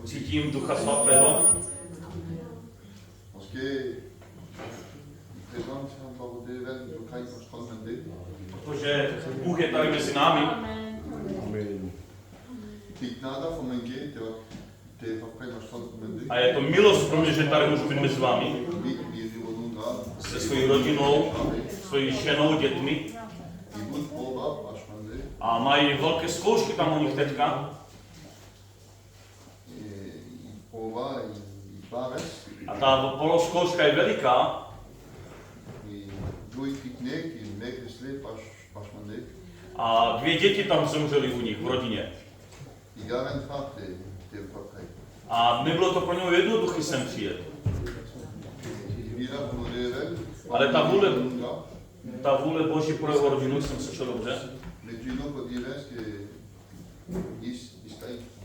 Cítím Ducha Svatého. Protože Bůh je tady mezi námi. A je to milost pro mě, že tady můžu být mezi vámi. Se svojí rodinou, svojí ženou, dětmi. A mají velké zkoušky tam u nich teďka. A ta polozkouška je veliká. A 2 děti tam zemřely u nich v rodině. A nebylo to pro něho jednoduché sem přijet. Ale ta vůle Boží pro jeho rodinu, jsem slyšel dobře.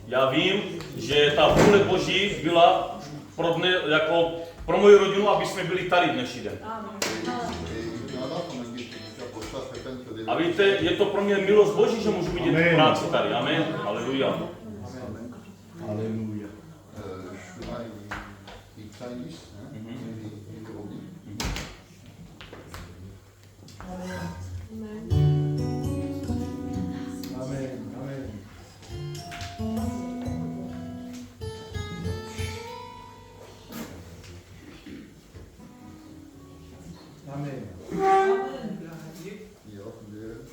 Já vím, že ta vůle Boží byla pro mě, jako pro moji rodinu, aby jsme byli tady dnešní den. A víte, je to pro mě milost Boží, že můžu vidět práci tady. Amen. Haleluja. Haleluja.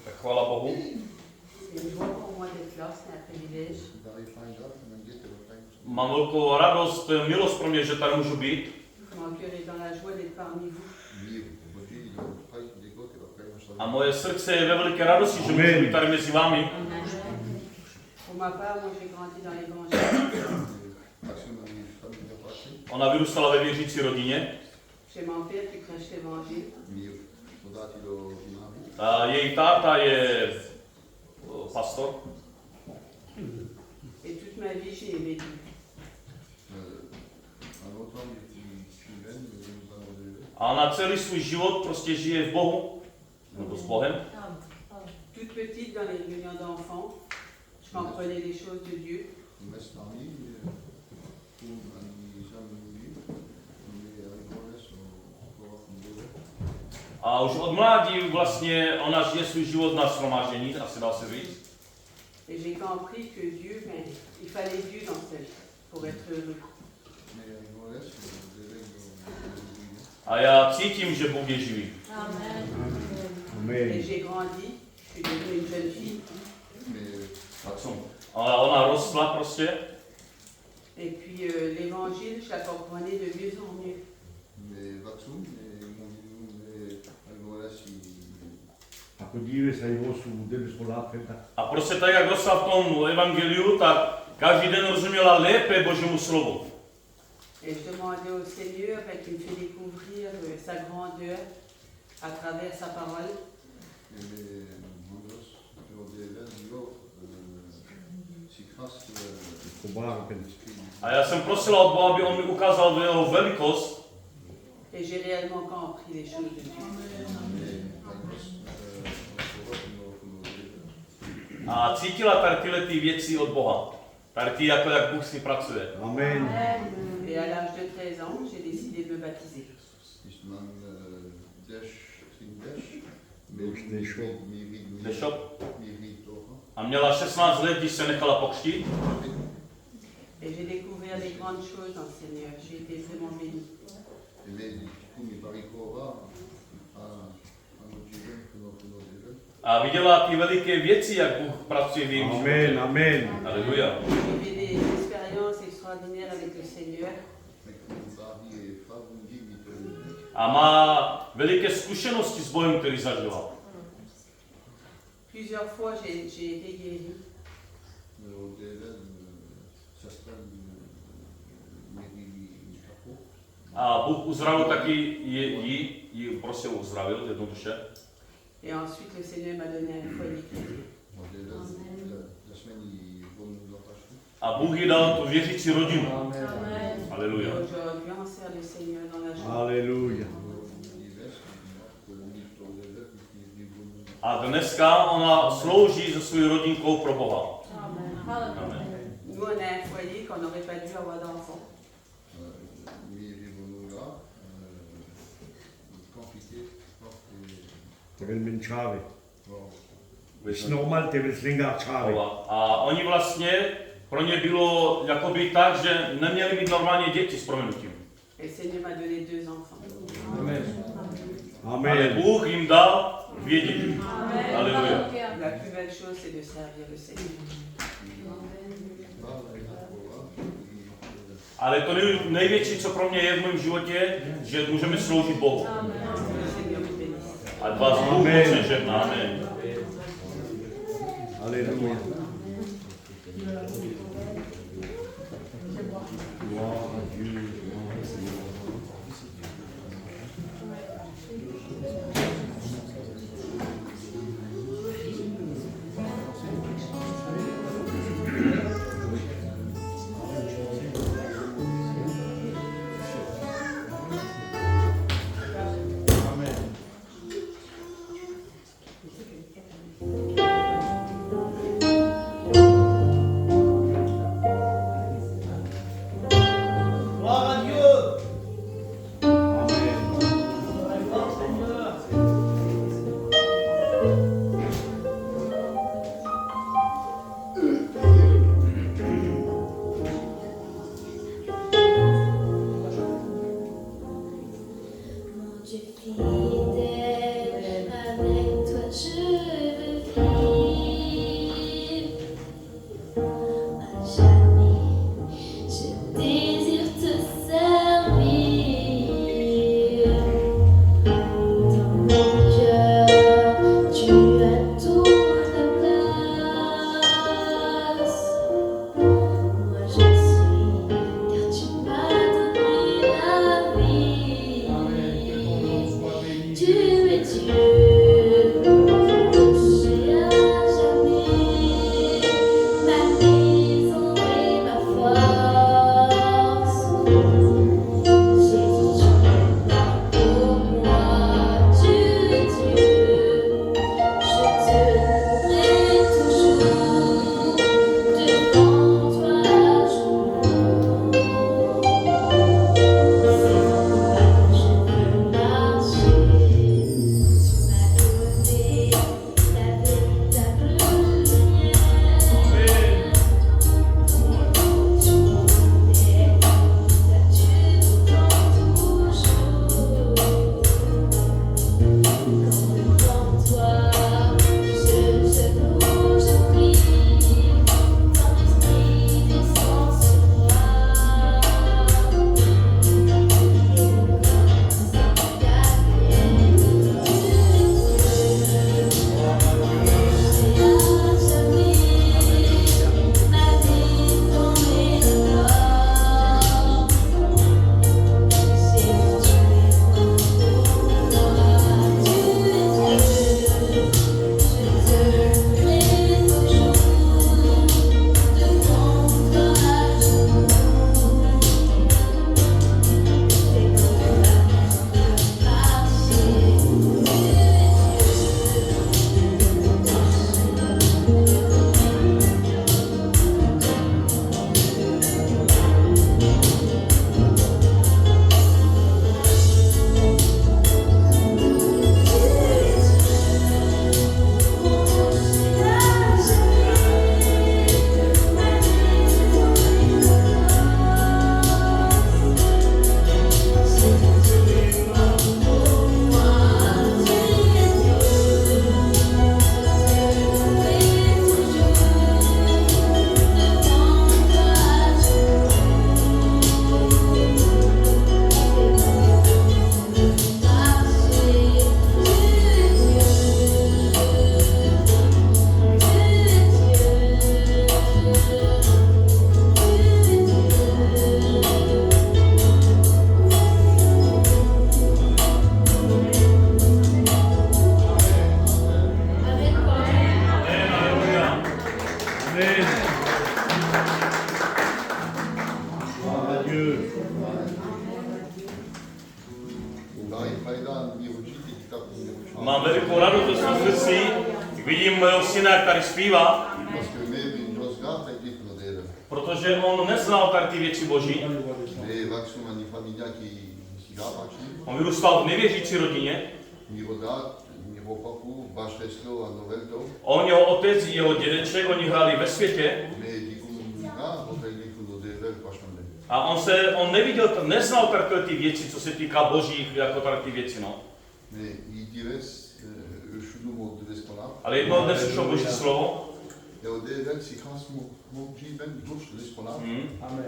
Tak chvála Bohu. Mám velkou radost, milost pro mě, že tady můžu být. A moje srdce je ve veliké radosti, že můžu být tady mezi vámi. Ona vyrůstala ve věřící rodině. A její táta je pastor. A na celý svůj život prostě žije v Bohu, nebo s Bohem. Toute petite dans les réunions d'enfants, je comprenais les choses de Dieu. A už od mládí vlastně ona žije svůj život na shromáždění, asi dá se říct. Et j'ai compris que Dieu, il fallait Dieu dans sa vie pour être heureux. A já cítím, že Bůh je živý. Et j'ai grandi, je suis devenue une jeune fille. A ona rostla prostě. Et puis l'évangile, je la comprenais de mieux en mieux. A prostě tak, jak rostla v tom evangeliu, tak každý den rozuměla lépe Božímu slovu. Et je demandais au Seigneur qu'il me fait découvrir sa grandeur à travers sa parole. A já jsem prosila od Boha, aby on mi ukázal jeho velikost. Et j'ai réellement compris les choses de Dieu. A cítila tady tyhle ty věci od Boha. Tady ty, jako jak Bůh si pracuje. Amen. Et à l'âge de 13 ans, j'ai décidé de me baptiser. Dešop? A měla 16 let, když se nechala pokřtít. Et j'ai découvert des grandes choses dans le Seigneur. J'ai été vraiment bénie. A viděla ty veliké věci, jak Bůh pracuje v jejím životě. Amen. Aleluja. J'ai fait des expériences extraordinaires avec le Seigneur. A má veliké zkušenosti s Bohem, který zažila. Plusieurs fois, j'ai été guérie. A Bůh uzdravil taky ji prostě uzdravil jednoduše. Et ensuite, le Seigneur m'a donné un foyer chrétien. A Bůh jí dal tu věřící rodinu. Aleluja. Et aujourd'hui, on sert le Seigneur dans la joie. Aleluja. A dneska ona slouží se svou rodinkou pro Boha. Amen. Nous, on a un foyer qu'on n'aurait pas dû avoir d'enfants. To byl min čávy. Když normal, ty byl slingar čávy. A oni vlastně, pro ně bylo jakoby tak, že neměli mít normálně děti s prominutím. Et le Seigneur m'a donné 2 enfants. Ale Amen. Bůh jim dal 2 děti. Aleluja. La plus belle chose, c'est de servir le Seigneur. Ale to největší, co pro mě je v mém životě, že můžeme sloužit Bohu. Que le Seigneur vous bénisse. A vás Bůh Amen. moc žehná. Amen. Aleluja. jak tady zpívá, Parce que même une grosse garde avec les flodères. protože on neznal tady ty věci boží. Les vaccins manifamiliales qui s'y gardent, On vyrůstal v nevěřící rodině. niveau date, niveau papu, baš reslo a novelto. On, jeho otec i jeho dědeček, oni hráli ve světě. Mais du coup, on a les flodères, pas chambé. A on neviděl, neznal tady ty věci, co se týká božích, jako tady ty věci, no. Mais il dirait, je suis mot de l'escalade. Ale jednou dnes přišlo boží slovo Et au début, c'est quand mon jiben douche de l'escalade.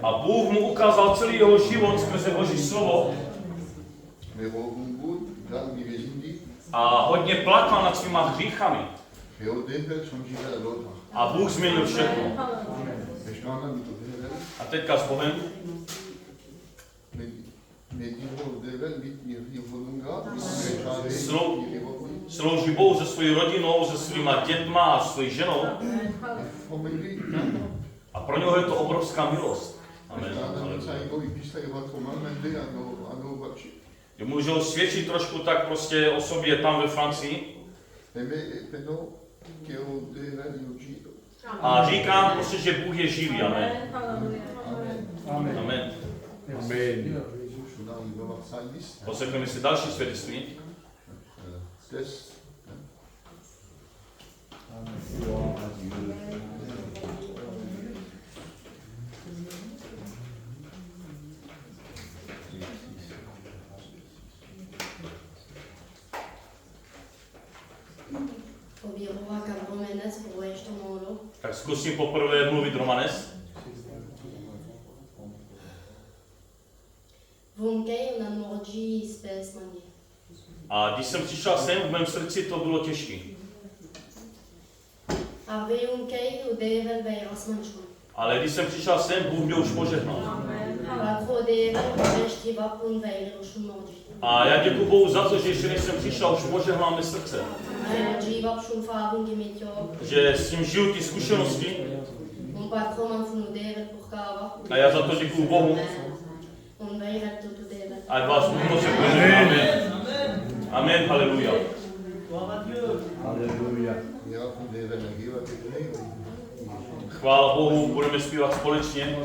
a Bůh mu ukázal celý jeho život skrze boží slovo Mais au bout, là, il est indi. a hodně plakal nad svýma hříchami. Et au début, son jiben à l'autre. A Bůh změnil všechno. Et je t'en ai mis au début. A teďka s Bohem Mais niveau début, il faut nous garder. slouží Bohu se svojí rodinou, se svýma dětma a svojí ženou. A pro něho je to obrovská milost. Amen. Je můžou svědčit trošku tak prostě o sobě tam ve Francii. A říkám prostě, že Bůh je živý. Amen. Amen. Amen. Amen. Poslechneme si další svědectví. Tak zkusím poprvé mluvit romanes. A když jsem přišel sem, v mém srdci to bylo těžké. Ale když jsem přišel sem, Bůh mě už požehnal. A já děkuji Bohu za to, že ještě než jsem přišel, už požehnal mé srdce. Že s tím žiju ty zkušenosti. A já za to děkuji Bohu. A vás Bůh moc požehná. Amen. Amen. Haleluja. Haleluja. Chvála Bohu, budeme zpívat společně.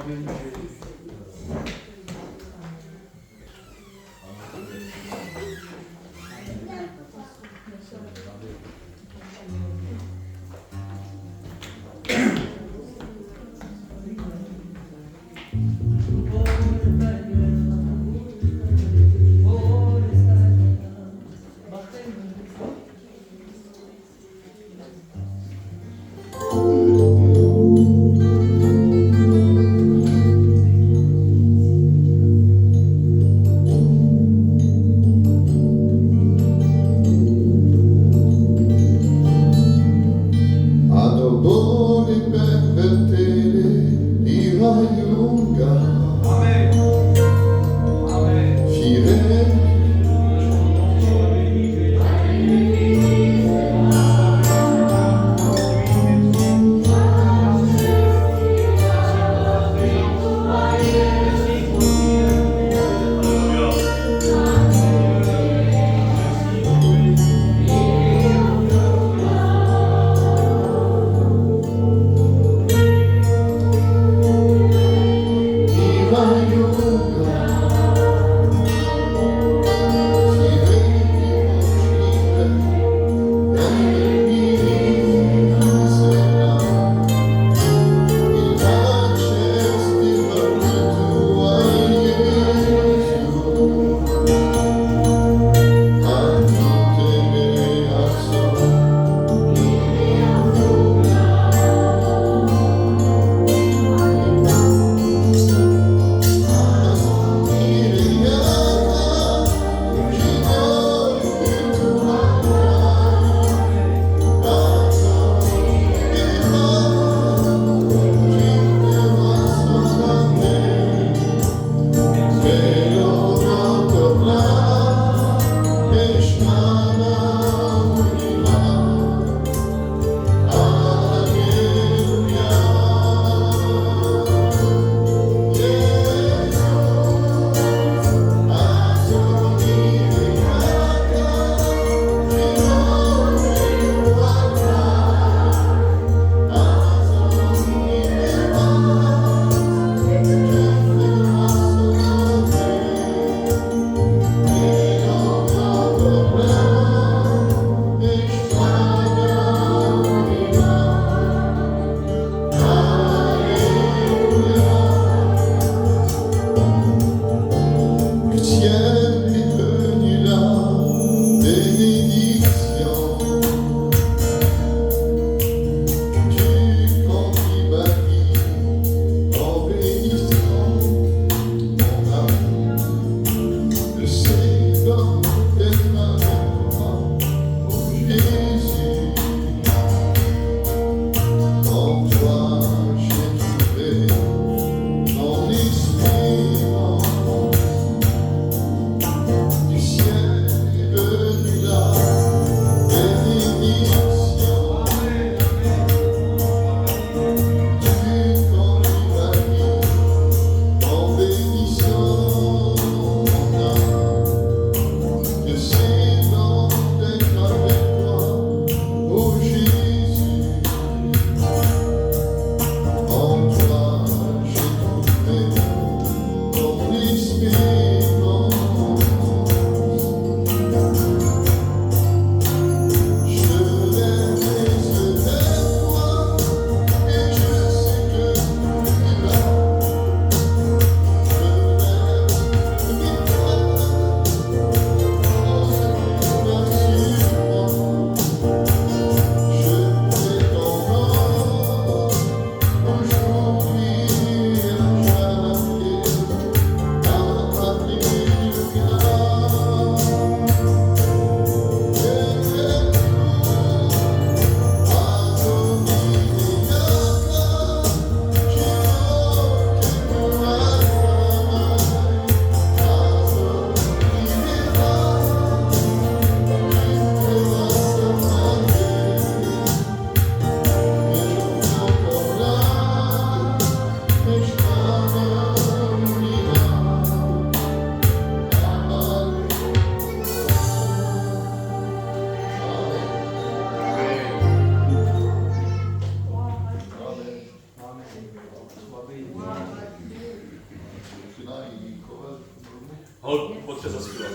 Můžete zaspívat.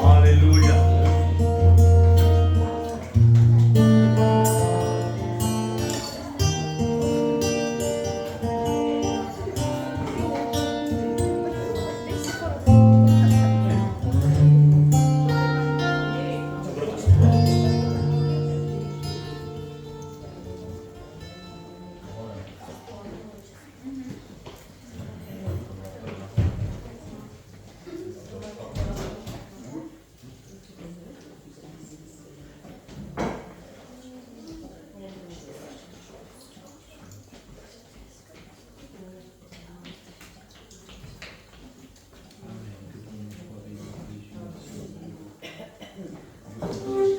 Haleluja. Amen.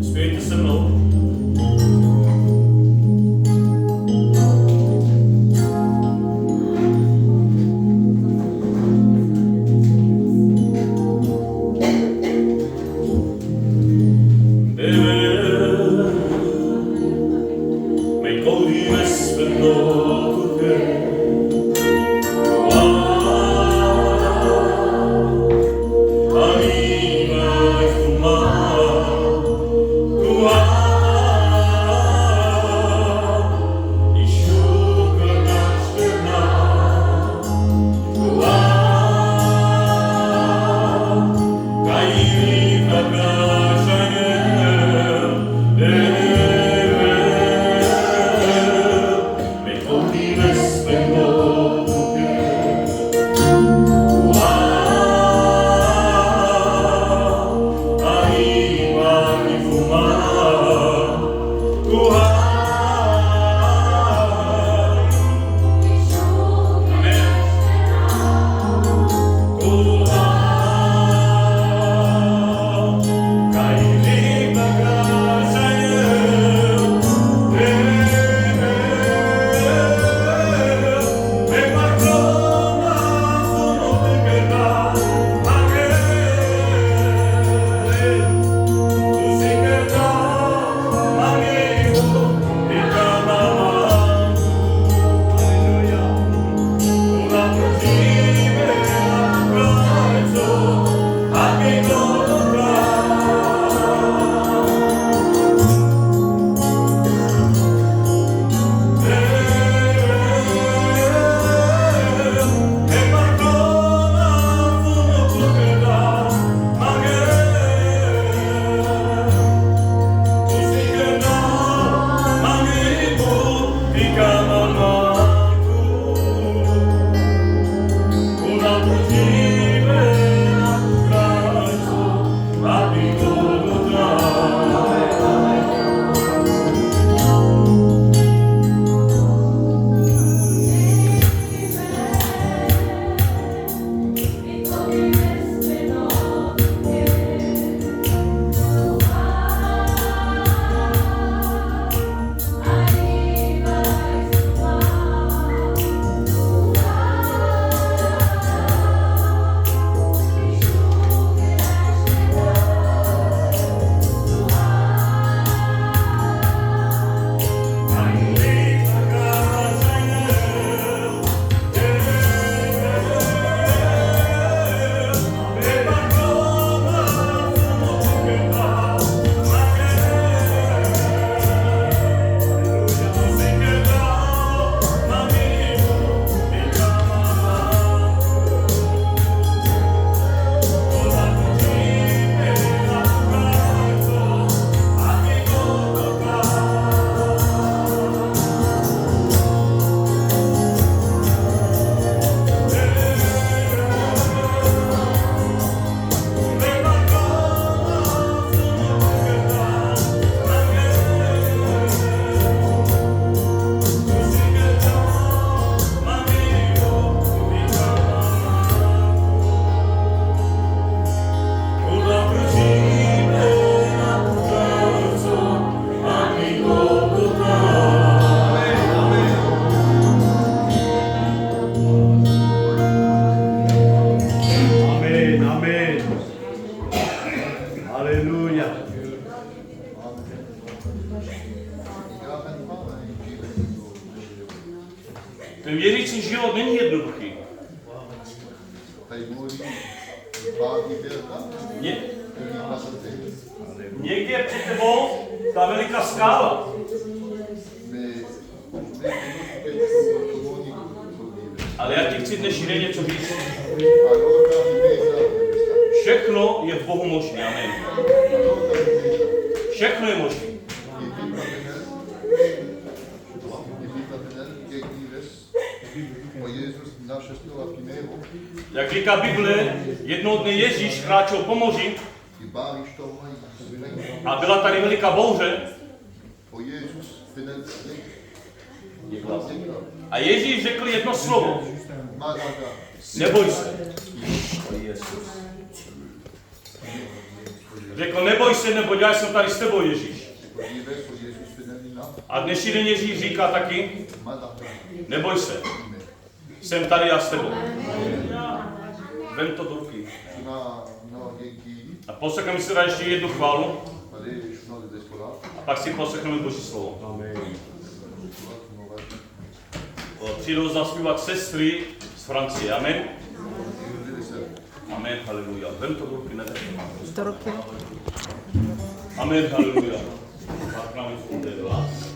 Zpějte se mnou. Ten věřící život není jednoduchý. Někdy je před tebou ta veliká skála. Ale já ti chci dnes něco říct. Všechno je v Bohu možné. Amen. Všechno je možné. Jak říká Bible, Jednoho dne Ježíš kráčel po moři Die Barichtung ist a byla tady veliká bouře. wo Jesus findet A Ježíš řekl jedno slovo. Maranatha. Neboj se. Řekl, neboj se, neboť já jsem tady s tebou, Ježíš. A dnešní den Ježíš říká taky, neboj se, jsem tady já s tebou. Vem to do ruky. A poslechneme si ještě jednu chválu. A pak si poslechneme Boží slovo. Přijdou zaspívat sestry z Francie. Amen. Amen, haleluja. Vem to do ruky, nedej. Do ruky. Amen, haleluja. Tak nám jde vás.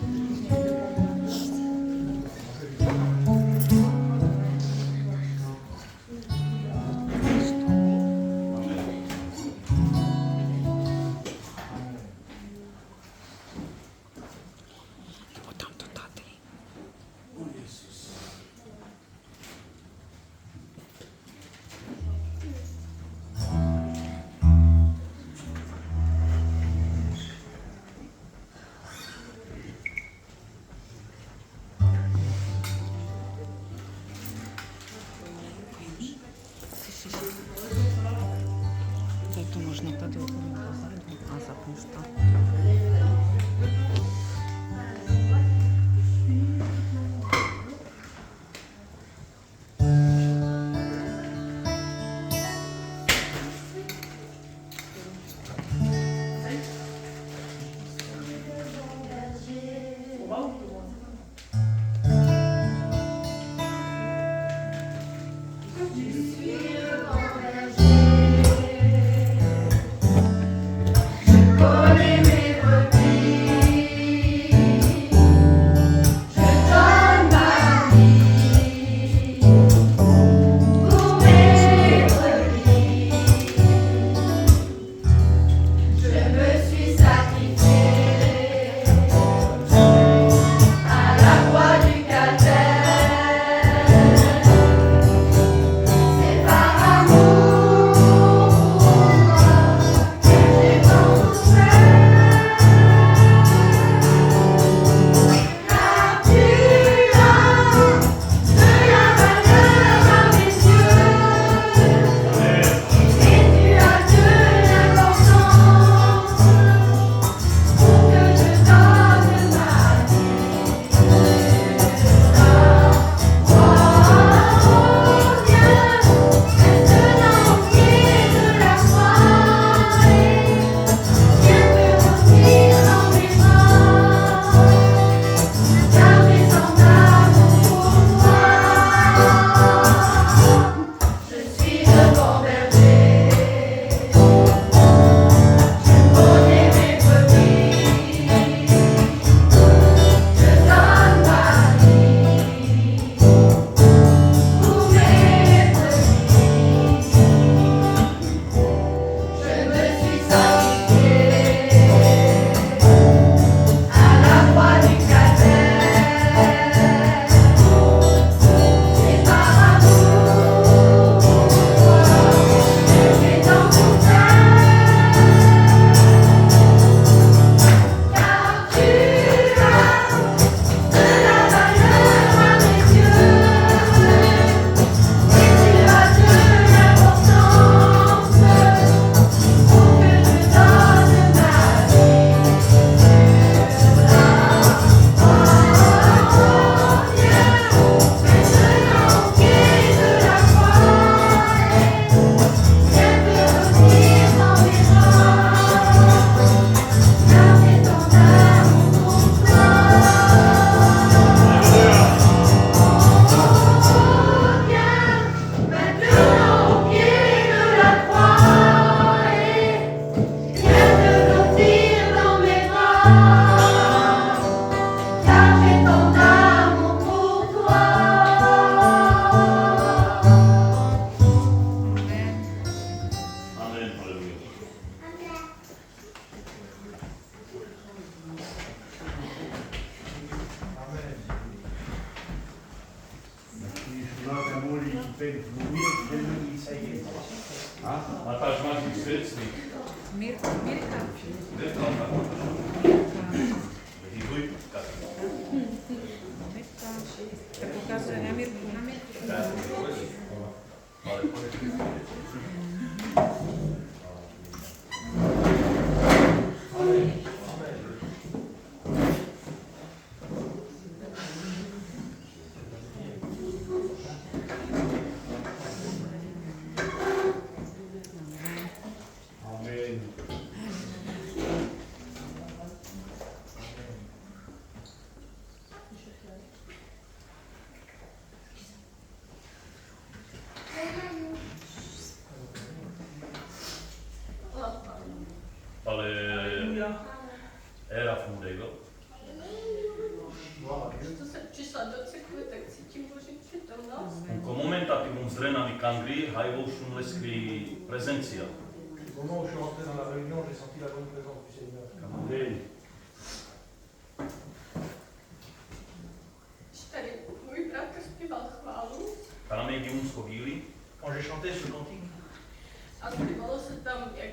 Tak to možno tady a zapneš to. srdečný. Mirka. Mirka. Hýbuj. Mirka. Tak ukazuje na Mirku. Era fundego. To jsem přišla do cyklu, tak cítím Boží přítomnost. Con momentativum zrenami cangri, haivošum lescri presentia. Au moment où je suis rentré dans la réunion, j'ai senti la bonne présence du Seigneur. Amen. Tady můj bratr zpíval chválu Paramegium scovili. Quand j'ai chanté ce cantique, a zpívalo se tam, jak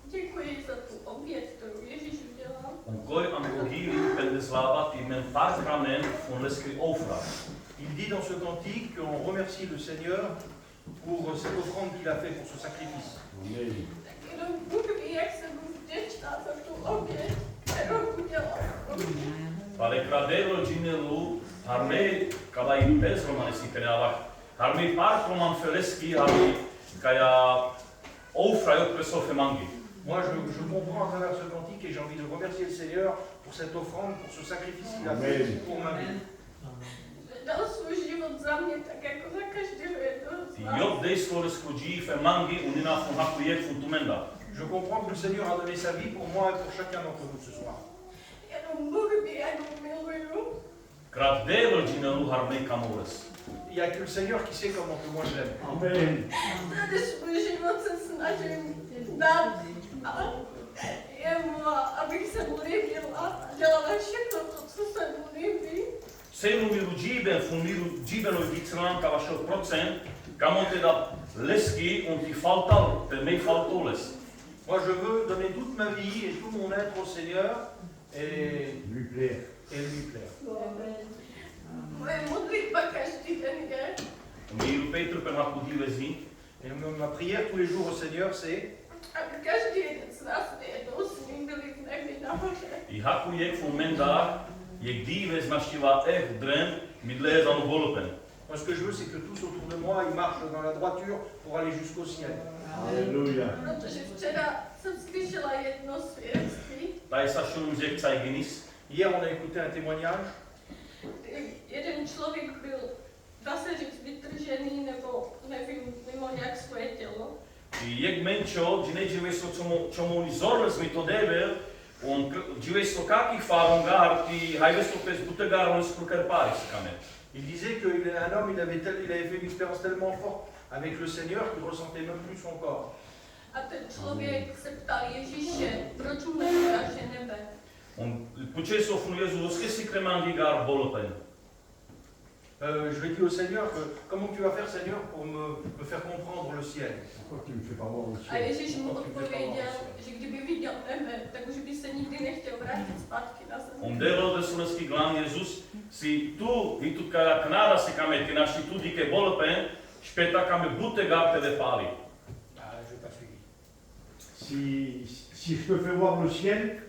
děkuji za tu oběd, kterou Ježíš udělal. Un cor angogili per deslavat imen parcamen fun lescri ofra. il dit dans ce cantique qu'on remercie le Seigneur pour cette offrande qu'il a fait pour ce sacrifice. Amen. Tak jenom Bůh ví, jak jsem mu vděčná za tu oběd, kterou udělal. Pale cradero ginelu harme cavai pes romanesi teneava. Harme par roman feleschi harme caia ofra io preso femangi. Moi, je comprends à travers ce cantique et j'ai envie de remercier le Seigneur pour cette offrande, pour ce sacrifice qu'il a fait pour ma vie. Dal svůj život za mě, tak jako za každého jednoho z vás. Io dei score scugii femangi unina fun hakuiec fun tumenda. Je comprends que le Seigneur a donné sa vie pour moi et pour chacun d'entre nous ce soir. Jenom Bůh ví, jak ho miluju. Crat devil ginelu harme camores. Il n'y a que le Seigneur qui sait comment que moi je l'aime. Amen. Tady svůj život se snažím dát a jemu, abych se mu líbil a dělala všechno to, co se mu líbí. Se nu miru giben fun miru gibelo dixran cavašo procent, camonte da leschi un ti faltal, per me faltoles. Moi, je veux donner toute ma vie et tout mon être au Seigneur et Lui plaire. lui plaire. Moje modlitba každý den je, Miru Petru per hakudilesi, Et ma prière tous les jours au Seigneur, c'est aby každý jeden z nás jednou s ním byli v nebi nahoře. i hakuiec fun menda, je dives naštiva dren midlezanu golpen. moi, ce que je veux, c'est que tous autour de moi, ils marchent dans la droiture pour aller jusqu'au ciel. Alléluia. Protože včera jsem slyšela jedno svědectví, Tai sašunum zek caiginis, Hier, on a écouté un témoignage. kdy jeden člověk byl, dá se říct, vytržený nebo nevím, mimo nějak svoje tělo. i jek mencio, gine giveso čomu ni zorles mi to dever, un giveso kaki farungar, ti haivesto pes butegar on skruker paris kamet. Il disait qu'il est un homme, il avait fait une expérience tellement forte avec le Seigneur qu'il ne ressentait même plus son corps. A ten člověk se ptal Ježíše, proč mu neukáže nebe. Un puceso fun Jesus che si cremangigar golpen. Je lui ai dit au Seigneur que comment tu vas faire, Seigneur, pour me faire comprendre le ciel. Pourquoi tu me fais pas voir le A ciel? Ježíš mu odpověděl, že kdyby viděl nebe, tak už by se nikdy nechtěl vrátit zpátky na zem. Un dero de sunesti glan Jesus, si tu vitutka knada si kameti naši tu dike golpen, speta kame butegar te de pali. Ah, je n'ai pas suivi. Si je te fais voir le ciel,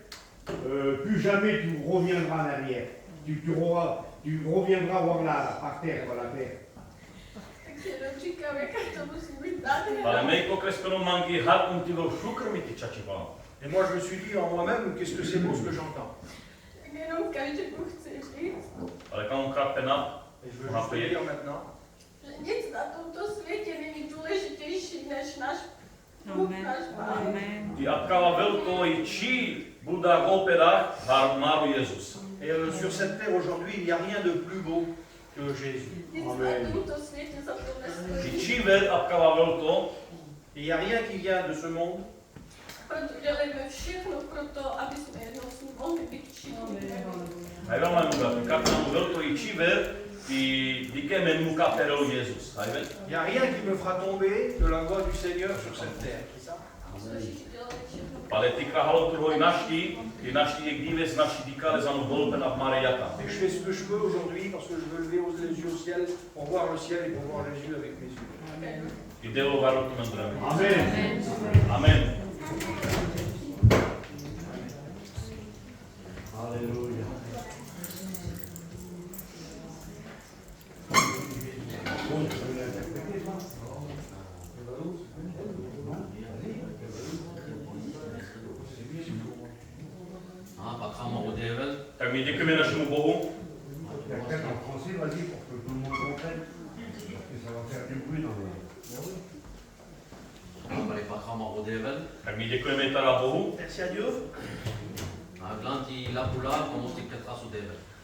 plus jamais tu reviendras en arrière. Tu reviendras voir là, par terre, par la terre. Takže jenom říkám, jaká to musí být nádhera. Ale meiko krespeno mangi har un tilo šukrmiti čačivan. Et moi, je me suis dit en moi-même, qu'est-ce que c'est beau ce que j'entends. Tak jenom každému chci říct, Ale kam krapena, Et je veux juste te dire maintenant že nic na tomto světě není důležitější než náš Bůh, Amen. náš Pán. Amen. ti atkava velko i či buda opera har maru Jesus. Et sur cette terre aujourd'hui, il n'y a rien de plus beau que Jésus. Nic Amen. na tomto světě za to I nestojí. či ver atkava velko, Et il n'y a rien qui vient de ce monde. Proto dělejme všechno pro to, aby jsme jednou s ním mohli být všichni v nebi. hai velma muga, kakna velko i či ver, ti dike men muka perel Jesus. Hai vet? Il n'y a rien qui me fera tomber de la voie du Seigneur sur cette terre. C'est ça? ale tikra halotru naští, i naští jak díves naši díkale za mnou volpen a v Mare Jata. Et je fais ce que je peux aujourd'hui parce que je veux lever les yeux au ciel pour voir le ciel et pour voir Jésus avec mes yeux. Jde o varotu na zdraví. Amen. Amen. Alléluia. Tak my děkujeme našemu Bohu. Quelqu'un en français, vas-y, pour que tout le monde comprenne. Parce que ça va faire du bruit dans les... Tak my děkujeme teda Bohu. Merci à Dieu.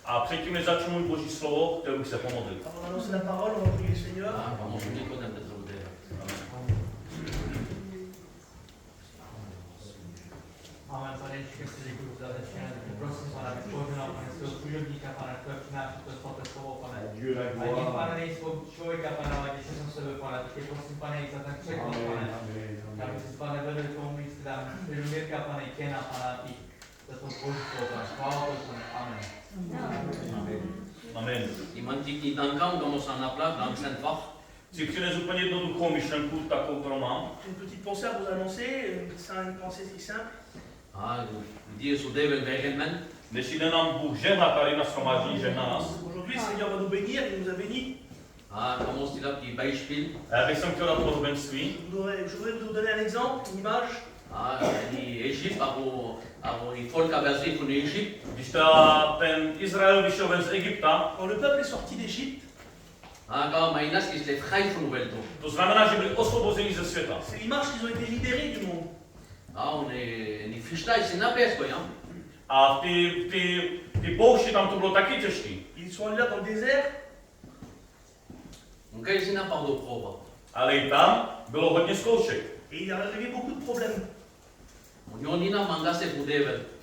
A předtím, než začnu můj Boží slovo, chtěl bych se pomodlit. Avant d'annoncer la parole, on va prier le Seigneur. Amen, Pane Ježíši, chci děkuji za dnešní den. Prosím, Pane, abych požehnal, Pane, svého služebníka, Pane, který přináší to svaté slovo, Pane. Dieu la A tím, gloire. Pane, nejsou člověka, Pane, ale děti jsem sebe, Pane, tak tě prosím, Pane, i za ten překlad, Pane. Aby si, Pane, vedl k tomu místu, dám Mirka, Pane, i Kena, Pane, i za to Boží slovo, Pane. Chvála to, Pane. Amen. Amen. Chci přinést úplně jednoduchou myšlenku, takovou, kterou mám. J'ai une petite pensée à vous annoncer, une pensée si simple. Než jde nám Bůh žehna tady na shromáždění, žehna nás. Aujourd'hui, le Seigneur va nous bénir, il nous a bénis. A já bych jsem chtěl dát podobenství. Je voudrais vous donner un exemple, une image. Když ten Izrael vyšel ven z Egypta, Quand le peuple est sorti d'Égypte, to znamená, že byli osvobozeni ze světa. c'est l'image qu'ils ont été libérés du monde. A ty poušti tam to bylo taky těžký. Ils sont allés là dans le désert, Ale i tam bylo hodně zkoušek. et il est arrivé beaucoup de problèmes.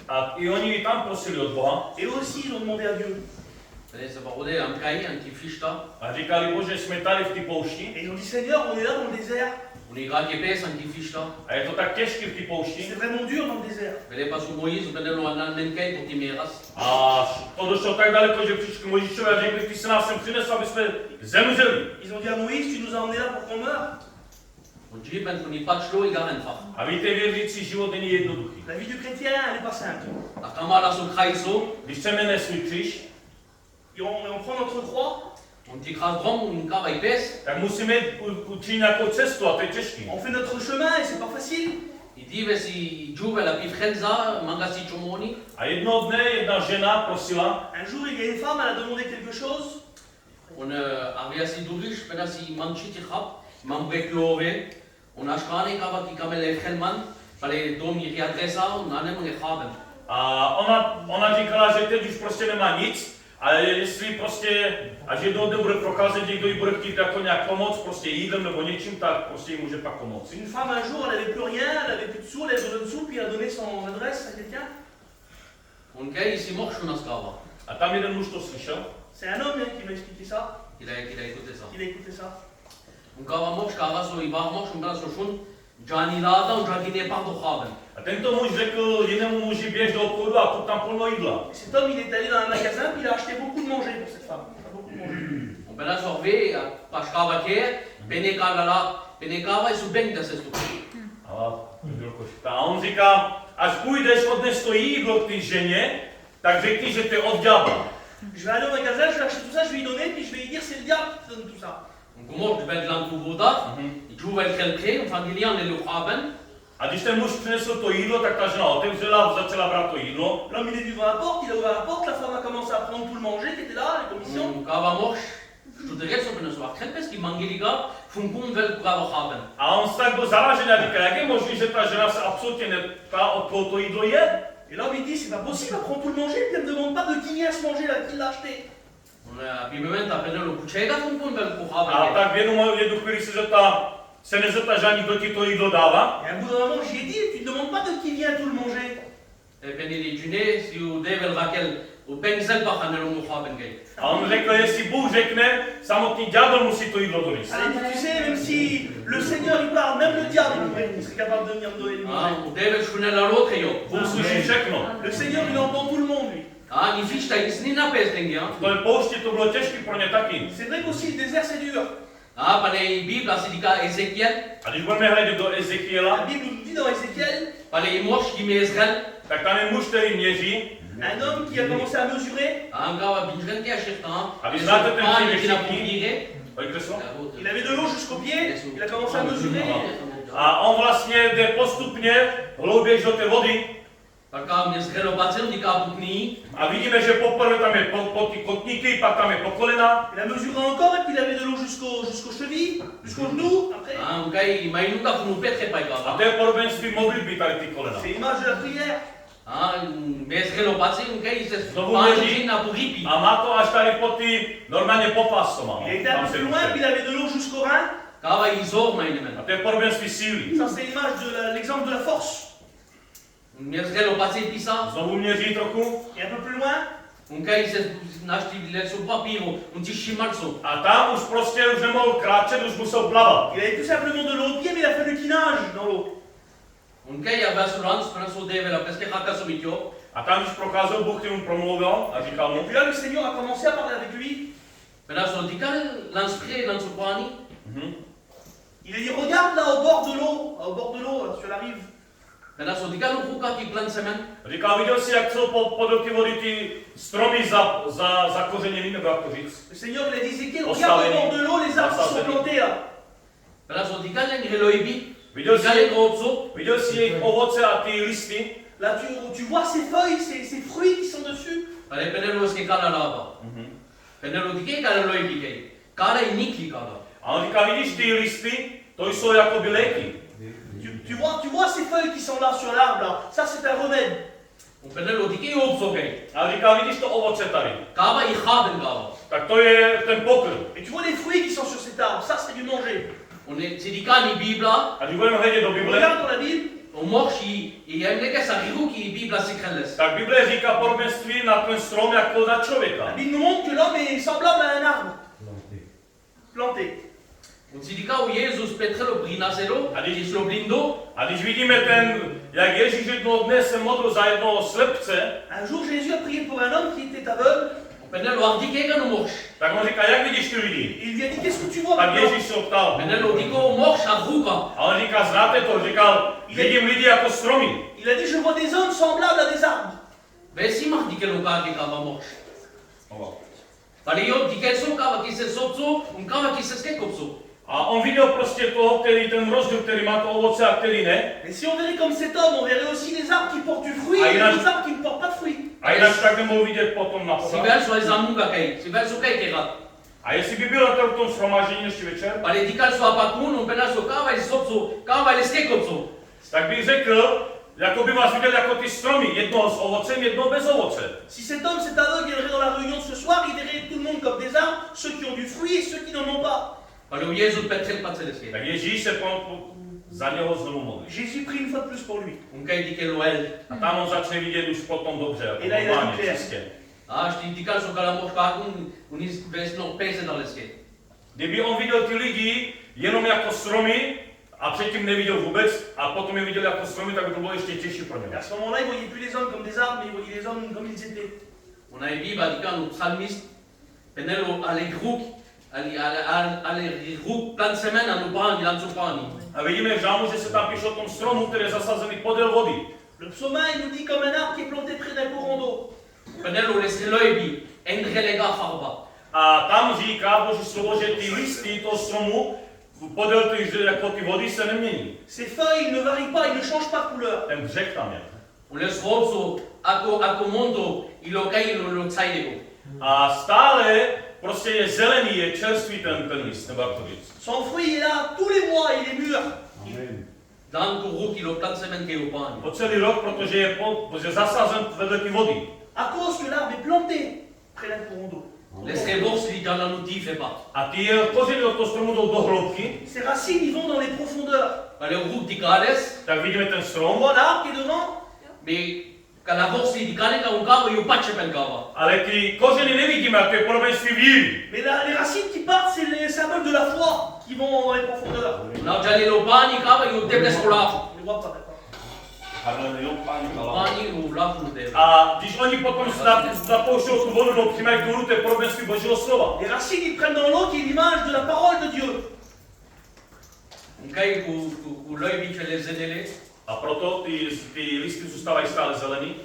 A i oni i tam prosili od Boha. Et eux aussi, ils ont demandé à Dieu. A říkali, Bože, jsme tady v té poušti. Et ils ont dit, Seigneur, on est là dans le désert. A je to tak těžké v té poušti. C'est vraiment dur dans le désert. A to došlo tak daleko, že přišli k Mojžíšovi a řekli, ty se nás sem přinesl, aby jsme zemřeli. Ils ont dit à Moïse, tu nous as emmenés là pour qu'on meure. A víte, věřící život není jednoduchý. La vie du chrétien, elle n'est pas simple. Když chceme nést svůj kříž, Et on prend notre croix, tak musíme učinit nějakou cestu a to je těžký. on fait notre chemin et c'est pas facile. A jednoho dne jedna žena prosila, Un jour, il y a une femme, elle a demandé quelque chose. a ona říkala, že teď už prostě nemá nic, ale jestli prostě, až jednou dne bude procházet, někdo jí bude chtít jako nějak pomoct, prostě jídlem nebo něčím, tak prostě jí může pak pomoct. Une femme, un jour, elle avait plus rien, elle avait plus de sous, elle avait besoin de sous, puis elle a donné son adresse à quelqu'un. A tam jeden muž to slyšel C'est un homme qui m'a expliqué ça. Il a écouté ça. a tento muž řekl jinému muži, běž do obchodu a kup tam plno jídla. Et cet homme, il est allé dans un magasin, puis il a acheté beaucoup de manger pour cette femme. Beaucoup de manger. A on říká, až půjdeš odnes to jídlo k té ženě, tak řekni, že to je od ďábla. Je vais aller au magasin, je vais acheter tout ça, je vais lui donner, puis je vais lui dire c'est le diable qui donne tout ça. A když ten muž přinesl to jídlo, tak ta žena otevřela, začala brát to jídlo. L'homme, il est devant la porte, il a ouvert la porte, la femme a commencé à prendre tout le manger qui était là, les commissions. A on se tak byl zaražený a říká, jak je možné, že ta žena se absolutně neptá, od koho to jídlo je? Et l'homme, il dit c'est pas possible, elle prend tout le manger, puis elle me demande pas de qui vient ce manger là, qui l'a acheté. A tak v jednu chvíli se nezeptá, že ani kdo ti to jídlo dává. Et à un bout d'un moment, j'y ai dit, tu ne demandes pas de qui vient tout le manger. A on řekl, jestli Bůh řekne, samotný ďábel musí to jídlo donést. Allez, tu sais, même si le Seigneur il parle, même le diable il serait capable de venir me donner du manger. Bůh slyší všechno. Le Seigneur il entend tout le monde lui. To je poušti, to bylo těžké pro ně taky. C'est vrai qu'aussi le désert c'est dur. A když budeme hledět do Ezekiela, La Bible nous dit dans Ézéchiel, tak tam je muž, který měří. un homme qui a commencé à mesurer, A vy znáte ten příběh všichni? Pojď kreslo. il avait de l'eau jusqu'au pied, il a commencé à mesurer. A on vlastně jde postupně hlouběji do té vody. A vidíme, že poprvé tam je po ty kotníky, pak tam je po kolena. Il a mesuré encore et puis il avait de l'eau jusqu'aux chevilles, jusqu'aux genoux. Après, A to je podobenství modlitby tady ty kolena. c'est l'image de la prière. A má to až tady po ty, normálně popás to má. Il était un Tam peu se plus loin, puis duše. il avait de l'eau jusqu'au rein. A to je podobenství síly. Ça, c'est l'image de l'exemple de la force. Znovu měří trochu. Et un peu plus loin, A tam už prostě už nemohl kráčet, už musel plavat. il avait tout simplement de l'eau au pied, mais il a fallu qu'il nage dans l'eau. A tam, když procházel Bůh, který mu promluvil a říkal Et mu, puis là, le Seigneur a commencé à parler avec lui. Il a dit, regarde là au bord de l'eau, sur la rive. říkal, viděl jsi, jak jsou podél ty vody ty stromy zakořeněny, nebo jak to říct? Le Seigneur il a dit, Ézéchiel, regarde au bord de l'eau, les arbres qui sont plantés là. Viděl jsi jejich ovoce a ty listy? Là, tu vois ces feuilles, ces fruits qui sont dessus. A on říká, vidíš ty listy? To jsou jakoby léky. Tu vois ces feuilles qui sont là sur l'arbre là. Ça, c'est un remède. A on říká, vidíš to ovoce tady? Tak to je ten pokrm. Et tu vois les fruits qui sont sur cet arbre. Ça, c'est du manger. A když budeme hledět do Bible, Regarde dans la Bible. tak Bible říká podobenství na ten strom jako na La člověka. Bible nous montre que l'homme est semblable à un arbre. Planté. A když vidíme ten, jak Ježíš jednoho dne se modlil za jednoho slepce, Un jour, Jésus a prié pour un homme qui était aveugle. tak on říká, jak vidíš ty lidi? Et il lui a dit, qu'est-ce que tu vois Tak maintenant? Ježíš se ho ptal. A on říká, znáte to? Říkal, vidím lidi jako stromy. Il a dit, je vois des hommes semblables à des arbres. A on viděl prostě toho, který ten rozdíl, který má to ovoce a který ne. Et si on verrait comme cet homme, on verrait aussi les arbres qui portent du fruit Ah, et il a- les arbres qui ne portent pas de fruit. A jinak tak nemohl vidět potom na pořád. A jestli by byl na tom shromáždění ještě večer, tak bych řekl, jako by vás viděl jako ty stromy, jednoho s ovocem, jednoho bez ovoce. Si cet homme, cet aveugle, viendrait dans la réunion de ce soir, il verrait tout le monde comme des arbres, ceux qui ont du fruit et ceux qui n'en ont pas. Tak Ježíš se za něho znovu modlí. Jésus prie une fois de plus pour lui. A tam on začne vidět už potom dobře, jako I da- i da- normálně, i da- čistě. Kdyby on viděl ty lidi jenom jako stromy a předtím neviděl vůbec a potom je viděl jako stromy, tak by to bylo ještě těžší pro Et něj. à ce moment-là, il voyait plus les hommes comme des arbres, mais il voyait les hommes comme ils étaient. A vidíme v žálmu, že se tam píše o tom stromu, který je zasazený podél vody. Le psaumin, il nous dit comme un arbre qui est planté près d'un courant d'eau. A tam říká Boží slovo, že ty listy toho stromu podél ty, jako ty vody se nemění. Ces feuilles ne varient pas, ils ne changent pas de couleur. Ten břeh tam je. A stále prostě je zelený, je čerstvý ten list, nebo jak to říct. Son fruit il est là tous les mois, il est mûr. Amen. Po celý rok, protože je zasazen vedle ty vody. À cause que l'arbre est planté près d'un courant d'eau. A ty kořeny od toho stromu jdou do hloubky, Ses racines, ils vont dans les profondeurs. tak vidíme ten On strom, voit l'arbre qui est devant, Că la vox ridicane ca un cavă, eu pace pe cavă. Ale ty kořeny nevidíme, a to je podobenství víry. Mais les racines qui partent, c'est les symboles de la foi qui vont dans les profondeurs. N-au geale lopanii cavă, eu te plescolaf. On les voit pas, d'accord. Lopanii, eu vlaf nu de. A když oni potom zapouštějí tu vodu, přijímají tu vodu, to je podobenství Božího slova. Les racines, ils prennent dans l'eau qui est l'image de la parole de Dieu. Încai cu loibicele zedele, A proto ty listy zůstávají stále zelený.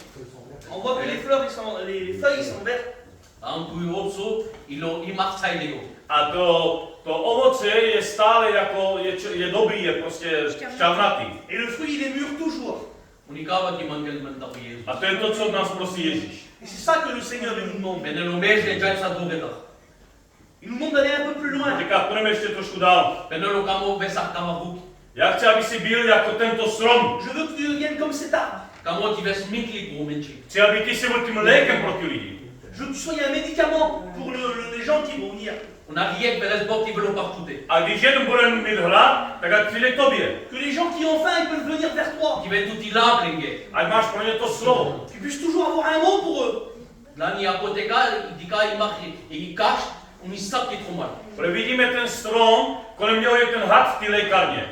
On voit que les fleurs, les feuilles sont vertes. am cu opsu, i machcaj lego. A to ovoce je stále jako, je dobrý, je prostě šťavnatý. Et le fruit, il est mûr toujours. Unicava ti manca il mântavu Jezus. A to je to, co od nás prosí Ježíš. Et c'est ça que le Seigneur il nous demande. Pe ne lumește già sa doveta. Il nous demande d'aller un peu plus loin. Říká, půjdeme ještě trošku dál. Pe ne lucamo vesa cava buchi. Já chci, aby si byl jako tento strom. Je veux que tu deviennes comme cet arbre. Camo ti ves mitli cu menci. Chci, aby ty si byl tím lékem pro ty lidi. Je veux que tu sois un médicament pour les gens qui vont venir. Una riec veles bocti velo partute. A když jeden bude mít hlad, tak ať přijde k tobě. Que les gens qui ont faim, ils peuvent venir vers toi. Ti ven tutti labringe. Ať máš pro ně to slovo. Tu puisses toujours avoir un mot pour eux. Lani apoteca, dica i machi, i caș, un isap ti tromal. Protože vidíme ten strom, kolem něho je ten had v té lékárně.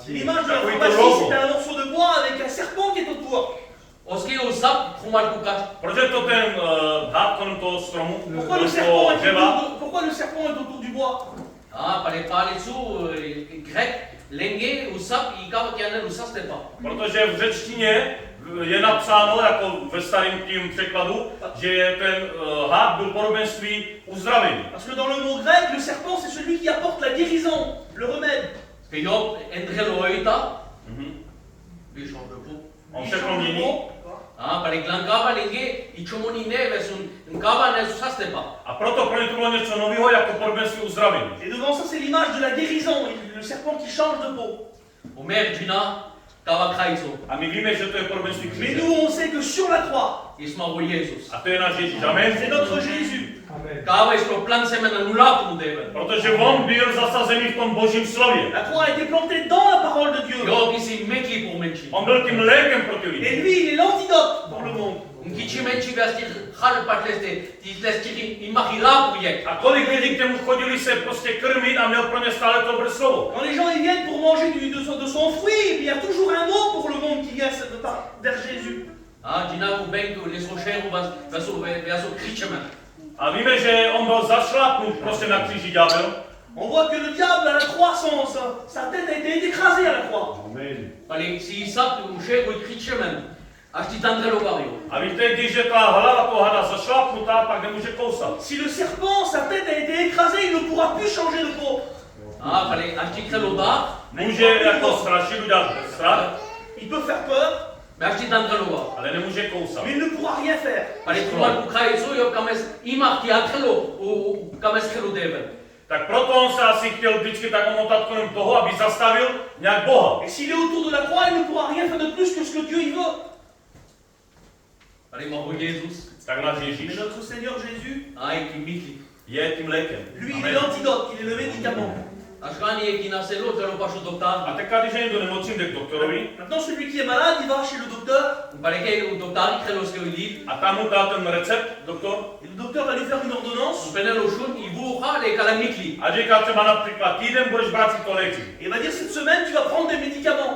L'image de la pharmacie, c'est un morceau de bois avec un serpent qui est autour. Oski o sap tromal cu caș. Proč je to ten had kolem toho stromu? Pourquoi le serpent est autour du bois? Ah, pare palicu grec, lenge, usap i cava chiar usap stepa. Protože v řečtině je napsáno, jako ve starém tím překladu, že ten had byl podobenství uzdravení. Parce que dans le mot grec, le serpent c'est celui qui apporte la guérison, le remède. Că eu între loita, bișon de pu. On všechno mění. Ah, pare glancava lenge, i ciumonine ves un cava ne susap stepa. A proto pro ně to bylo něco nového jako podobenství uzdravení. Et devant ça, c'est l'image de la guérison, le serpent qui change de peau. O mergina, cava craizo. A my víme, že to je podobenství Mais kříže. nous, on sait que sur la croix, Isma o Jezus. A to je náš Ježíš. Amen. c'est notre Jésus. Cava este o plan semen anulat nu deve. Protože on byl zasazený v tom Božím slově. La croix a été plantée dans la parole de Dieu. Eu gisi meki po menci. On byl tím lékem pro ty Et lidi. lui, il est l'antidote pour le monde. Un kici menci vestir hal patleste, ti lesti imagila cu je. A kolik lidí k němu chodili se prostě krmit a měl pro ně stále to dobré slovo. Quand les gens ils viennent pour manger de son fruit, il y a toujours un mot pour le monde qui vient vers Jésus. Ah, dina cu bencu les rocheru vas o cricemen. A víme, že on byl zašlapnut prostě na kříži ďábel. On voit que le diable à la croix, sa tête a été écrasée à la croix. Pare si sap un șegu cricemen. Aști tandrelo vario. A víte, když je ta hlava toho hada zašlapnutá, pak nemůže kousat. Si le serpent, sa tête a été écrasée, il ne pourra plus changer de peau. Ah, pare aști crelo da, Může jako strašit, udělat strach, Il peut faire peur, me aști tandrelo va. ale nemůže kousat. mais il ne pourra rien faire. Pare trumal cu craizo eu cames imachti atrelo o cames crelo deve. Tak proto on se asi chtěl vždycky tak omotat kolem toho, aby zastavil nějak Boha. Et s'il est autour de la croix, il ne pourra rien faire de plus que ce que Dieu y veut. Pare mo Jezus. Tak náš Ježíš Mais notre Seigneur Jésus, Ai ki mitli. je tím lékem. lui, il est Amen. l'antidote, il est le médicament. Aș gani e kina se lo te lo pașo doctor. A teď, když je někdo nemocný, jde k doktorovi Maintenant, celui qui est malade, il va chez le docteur, Pare că un doctor crelo că li. a tam mu dá ten recept, doktor, et le docteur va lui faire une ordonnance, Penelo shun i buha le kala mitli. a říká třeba například týden budeš brát tyto léky. et il va dire cette semaine, tu vas prendre des médicaments.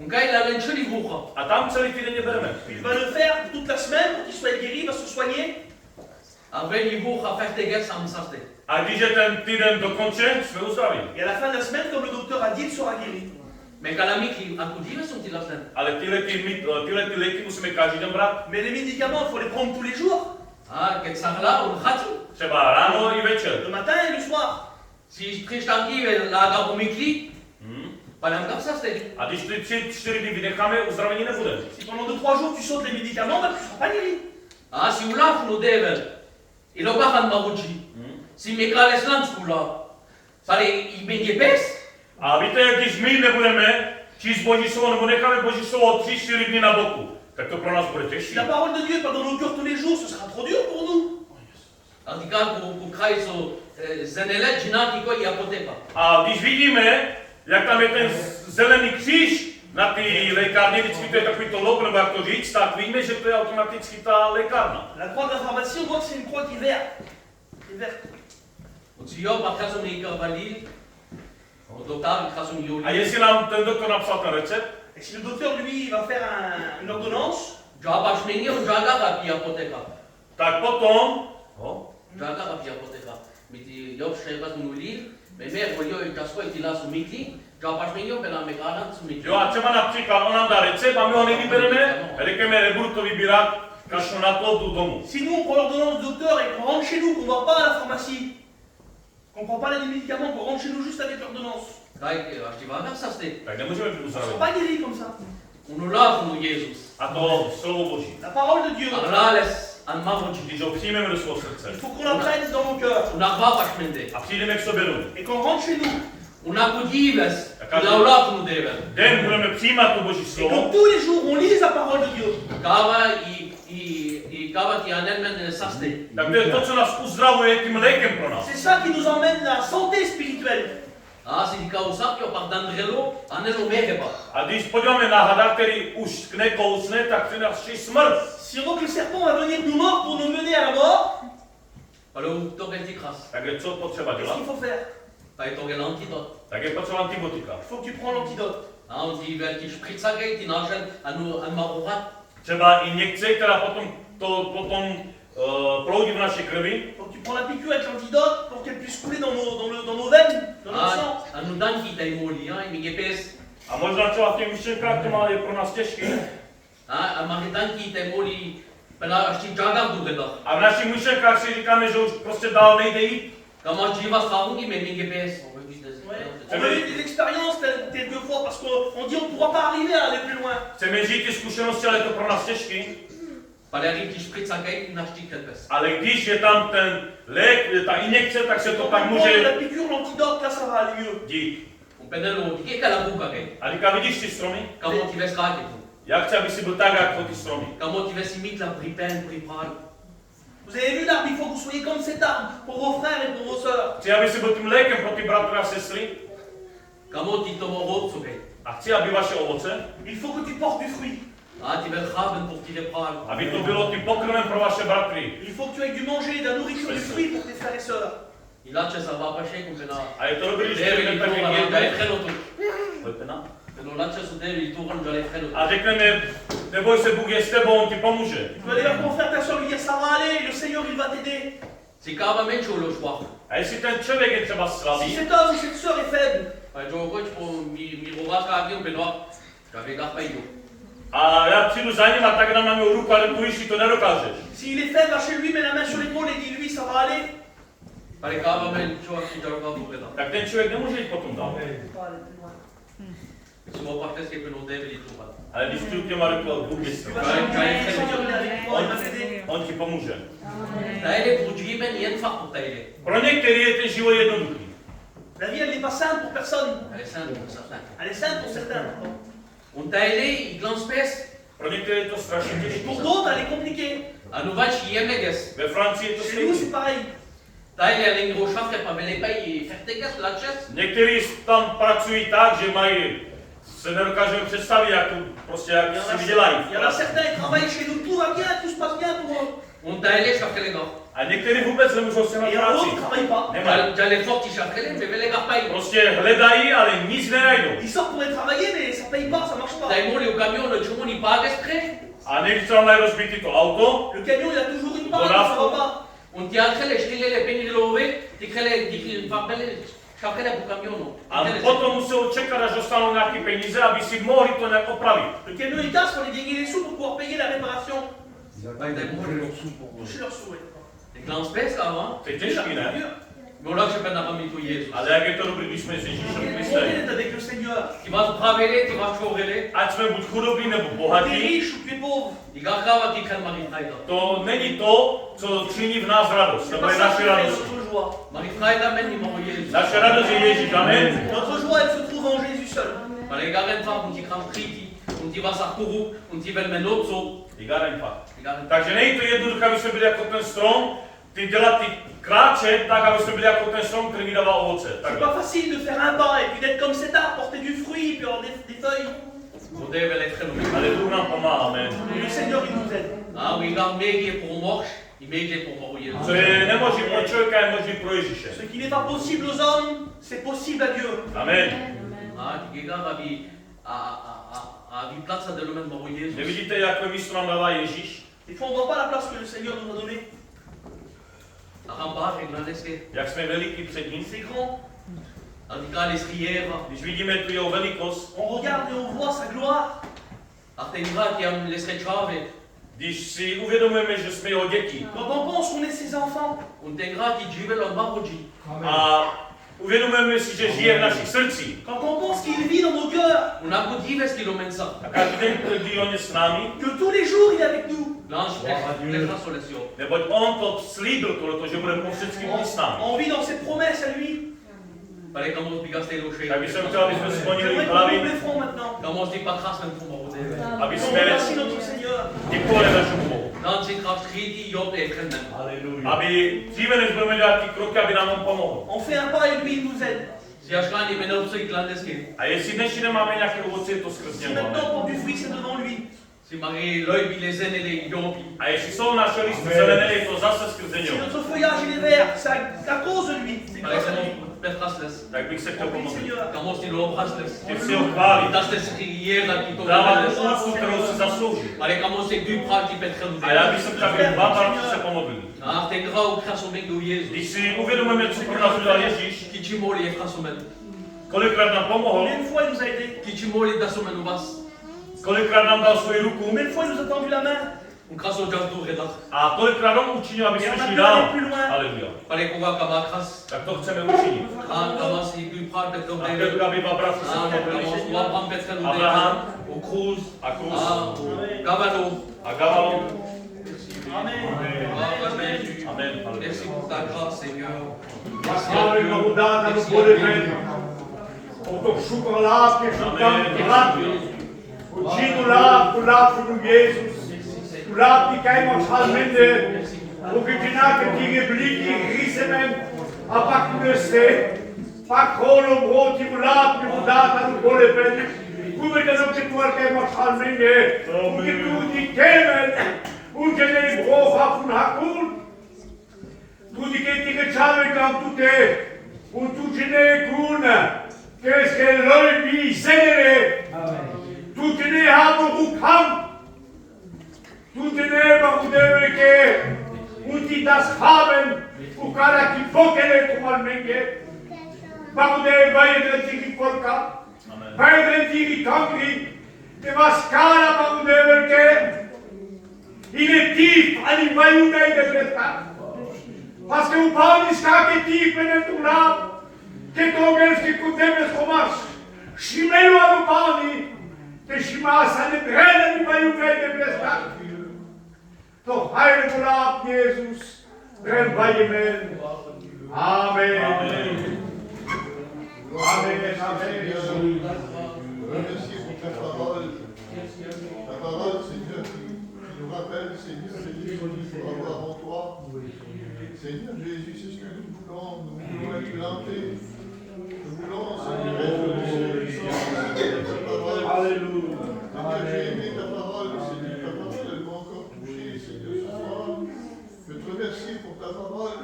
Un cai la lenciuli buha. A tam celý týden je bereme. Il va le faire toute la semaine pour qu'il soit guéri, il va se soigner. Avem i buha feste gel sam saste. A když je ten týden dokončen, jsme uzdraví. Et à la fin de la semaine, comme le docteur a dit, il sera guéri. Me kala mitli acudive sunt ti la sen. Ale tyhle ty léky musíme každý den brát. Mais les médicaments, il faut les prendre tous les jours, Ah, că sahla un khati. Třeba ráno i večer. le matin et le soir. Si tristangi la ga mitli. Palam gap saste. A když ty 3-4 dny vynecháme, uzdravení nebude. Si pendant 2-3 jours tu sautes les médicaments, ben, tu ne seras pas guéri. Ah, si ulaf no devel. I lo gahan maguchi. Si me kale slan skula. Pare i me bes. A víte, když my nebudeme číst Boží slovo, nebo necháme Boží slovo 3-4 dny na boku, tak to pro nás bude Si těžší. la parole de Dieu n'est pas dans nos cœurs tous les jours, ce sera trop dur pour nous. Adică cu craizo zenele ginati ko i apoteca. A když vidíme, jak tam je ten zelený kříž na té lékárně vždycky to je takovýto logo, nebo jak to říct, tak víme, že to je automaticky ta lékárna. La croix de la pharmacie, on voit que c'est une croix qui est verte. Qui est verte. A jestli nám ten doktor napsal ten recept, Et si le docteur, lui, il va faire une ordonnance, tak potom, jo, a třeba například on nám dá recept a my ho nevybereme, řekneme, nebudu to vybírat, kašlu na to, jdu domů. si nous on prend l'ordonnance du docteur et qu'on rentre chez nous, qu'on ne va pas à la pharmacie, qu'on ne prend pas les médicaments, qu'on rentre chez nous juste avec l'ordonnance, Tak nemůžeme být on ne uzdraveni. sera pas guéri comme ça. A to slovo Boží. La parole de Dieu, Když ho přijmeme do svého srdce il faut qu'on la prenne dans nos cœurs a přijdeme k sobě domů, et qu'on rentre chez nous. den budeme přijímat to Boží Et slovo, que tous les jours on lise la parole de Dieu. tak to je to, co nás uzdravuje tím lékem pro nás. C'est ça qui nous emmène à la santé spirituelle. A když podíváme na hada, který už nekousne, tak přináší smrt. Si on voit que le serpent va venir nous mordre pour nous mener à la mort, Takže co potřeba qu'est-ce dělat? qu'il faut faire? Tak je potřeba antibiotika. Il faut que tu prends l'antidote. Třeba injekce, která potom proudí v naší krvi. Il faut que tu prends la piqûre avec l'antidote pour qu'elle puisse couler dans nos veines, dans notre sang. A možná třeba v těch myšlenkách to má je pro nás těžký. A v našich myšlenkách si říkáme, že už prostě dál nejde jít. Ouais. On a eu des expériences quelques fois parce qu'on dit on ne pourra pas arriver à aller plus loin. Chceme žít ty zkušenosti, ale je to pro nás těžký. Ale když je tam ten lék, ta injekce, tak se to Quand tak on prend může la piqûre, l'antidote, là ça va aller mieux. dít. A říká, vidíš ty stromy? Já chci, aby si byl tak, jako ty stromy. Vous avez vu l'arbre, il faut que vous soyez comme cet arbre pour vos frères et pour vos sœurs. Chci, aby si byl tím lékem pro ty bratry a sestry. A chci, aby vaše ovoce, Il faut que tu portes du fruit. aby to bylo tím pokrmem pro vaše bratry. Il faut que tu aies du manger, de la nourriture, du fruit pour tes frères et sœurs. A je to dobrý, že jdeme tak, jak jedeme. A řekneme, neboj se, Bůh je s tebou, on ti pomůže. Tu vas aller vers ton frère, ta soeur, lui dire ça va aller, le Seigneur il va t'aider. A jestli ten člověk je třeba Si slabý, cet homme ou cette sœur est faible, a já přijdu za ním a tak na mám ruku, ale tu již to nedokážeš. s'il est faible, va chez lui, met la main sur l'épaule et dit lui ça va aller. Tak ten člověk nemůže jít potom dál. Ale když přijdu k těma řekl, Bůh je s Tu tebou, vas chez lui, le Seigneur il est avec toi, il va t'aider. on ti pomůže. Pro některý je ten život jednoduchý. La vie elle n'est pas simple pour personne. Elle est simple pour certains. Pro některé je to strašně těžké. Pour d'autres, elle est compliquée. Ve Francii je to Chez nous, stejné. c'est pareil. Někteří tam pracují tak, že mají, se nedokážeme představit, jak to prostě, jak si vydělají. Il y en a certains qui travaillent chez nous, tout va bien, tout se passe bien pour eux. A někteří vůbec nemůžou se na Et il y en a d'autres práci. qui ne travaillent pas. Nemají. Prostě hledají, ale nic nenajdou. Ils sortent pour aller travailler, mais ça ne paye pas, ça ne marche pas. A někdy třeba mají rozbitý to auto, Le camion, il a toujours une panne, ça ne va pas. a potom musí čekat, až dostanou nějaké peníze, aby si mohli to nějak opravit. Le camion, il casse pour aller gagner des sous pour pouvoir payer la réparation. Toucher leurs sous, ouais. To je těžký, ne? Dur. Ale jak je to dobrý, když jsme s Ježíšem On Kristem. est avec le Seigneur. Ať jsme buď chudobní nebo Tu es bohatí, riche ou tu es pauvre. to není to, co činí v nás radost. C'est To pas je ça naše qui fait radost. notre joie. Naše radost je Ježíš, amen. Notre joie, elle se trouve en Jésus seul. Igaren fakt. Takže není to jednoduché, aby jsme byli jako ten strom, ty dělat ty kráče, tak aby jsme byli jako ten strom, který vydává ovoce. C'est Takhle. pas facile de faire un pas et puis d'être comme cet arbre, porter du fruit et puis avoir des feuilles. Ale Bůh nám pomáhá, amen. Et le Seigneur, il nous aide. Co je nemožné pro člověka, je možné pro Ježíše. Ce qui n'est pas possible aux hommes, c'est possible à Dieu. Amen. Nevidíte, jaké místo nám dává Ježíš? Des fois, on ne voit pas la place que le Seigneur nous a donnée. Jak jsme veliký před ním? C'est grand. Když vidíme tu jeho velikost, On regarde et on voit sa gloire. když si uvědomujeme, že jsme jeho děti, Quand on pense qu'on est ses enfants. a uvědomujeme si, že žije v našich srdcích, Quand on pense qu'il vit dans nos cœurs. a každý den, když on je s námi, Que tous les jours, il est avec nous. neboť on to slíbil tohleto, že bude po vždycky být s námi. On vit dans ses promesses à lui. Tak bych chtěl, aby jsme sklonili J'aimerais que hlavy, nous le ferons maintenant. aby On jsme remercie notre Seigneur. děkovali našemu Bohu. Aby dříve, než budeme dělat ty kroky, aby nám on pomohl. On fait un pas et lui, il nous aide. A jestli dnešní nemáme nějaké ovoce, je to skrz Si něho. maintenant on porte du fruit, c'est devant lui. A jestli jsou naše listy zelené, je to zase skrze Si něho. notre feuillage il est vert, c'est à cause de lui. C'est grâce à lui. Tak bych se chtěl Prie, pomoct. Seigneur. Chci si ho chválit. Dávám úctu, kterou si zaslouží. A já bych se chtěl, aby dva bratři se pomodlili. Když si uvědomujeme, co pro nás udělal Ježíš, kolikrát nám pomohl, Combien de fois il nous a aidés? kolikrát nám dal svoji ruku Combien de fois il nous a tendu la main? a kolikrát on učinil, aby jsme šli dál. Aleluja. Tak to chceme učinit. A chtěl, aby dva bratři se pomodlili. Abraham a Kruz a Gavalo. Amen. Amen. Slavy Bohu dát a budeme o to všuko lásky, što tam vrati. Učinu lásku du Jezus. Du lásky kajmo šalmende. Ukytinake tige bliki risemen. A pak budeste. Pak holo broti mu lásky mu dát a budeme. Kubete no ketuar kajmo šalmende. Ukytu di kemen. Ukytene brocha fun hakun. Tu di che ti cacciavi con tutte, un tu ce ne con, che loro vi sedere, tu ce ne hanno un camp, tu ce ne bakudeve che un ti das haben, u cara chi focele come al menge, bakudeve vai drenti porca, vai drenti cancri, e mascara bakudeve che il est tif, ali vai un dei de parce que vous parlez de qui peut tout là, que ton gars qui coûte mes fromage, chimelo à nous parler, que chima ça ne brûle ni pas une veille de prestat. Donc, heile Gulab, Jesus, brûle pas Amen. Amen. Amen. Remercie pour ta parole. Ta parole, Seigneur, qui nous rappelle, Seigneur, Jésus, pour avoir en toi. Seigneur Jésus, c'est ce que nous voulons. Nous voulons être plantés. Nous voulons, Seigneur, être le Seigneur, ta parole. Alléluia. Seigneur, j'ai aimé ta parole, Seigneur. Ta parole, elle m'a encore touché, Seigneur, ce soir. Je te remercie pour ta parole.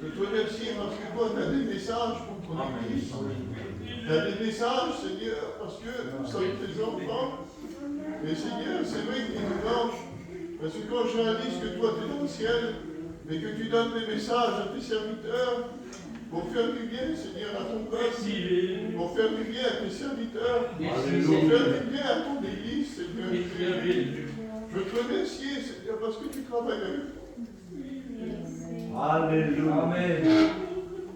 Je te remercie parce que toi, tu as des messages pour ton Église. Tu as des messages, Seigneur, parce que nous sommes tes enfants. Et Seigneur, c'est vrai qu'il nous manque. Parce que quand je réalise que toi, tu es dans le ciel, mais que tu donnes des messages à tes serviteurs pour faire du bien, Seigneur, à ton peuple, pour faire du bien à tes serviteurs, pour faire du bien à ton Église, Seigneur. Je te remercie, Seigneur, parce que tu travailles avec nous. Alléluia. Amen.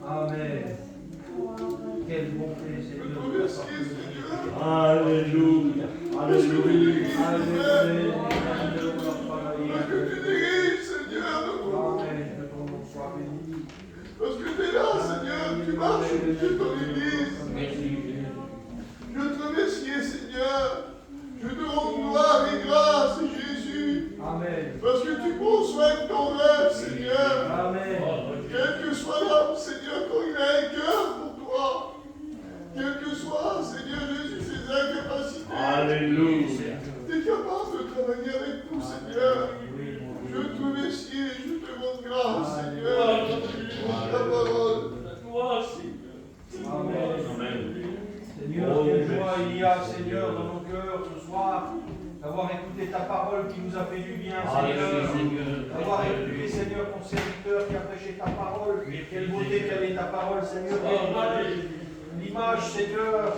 Amen. Quel bon plaisir. Je te remercie, Seigneur. Alléluia. Alléluia. Parce que tu diriges, Seigneur, notre parce que tu es là, Seigneur, tu marches au milieu de ton Église. Je te remercie, Seigneur. Je te rends gloire et grâce, Jésus. Amen. Parce que tu prends soin de ton rêve, Seigneur. Amen. Quel que soit l'homme, Seigneur, quand il a un cœur pour toi. Quel que soit, Seigneur Jésus, ses incapacités. Alléluia. capable de travailler avec nous, Seigneur. Je te remercie et je te rends grâce, Seigneur, pour ta parole. Amen. Seigneur, quelle joie il y a, Seigneur, dans nos cœurs ce soir, d'avoir écouté ta parole qui nous a fait du bien, Seigneur. D'avoir écouté, Seigneur, ton serviteur qui a prêché ta parole. Quelle beauté quelle est ta parole, Seigneur. L'image, Seigneur.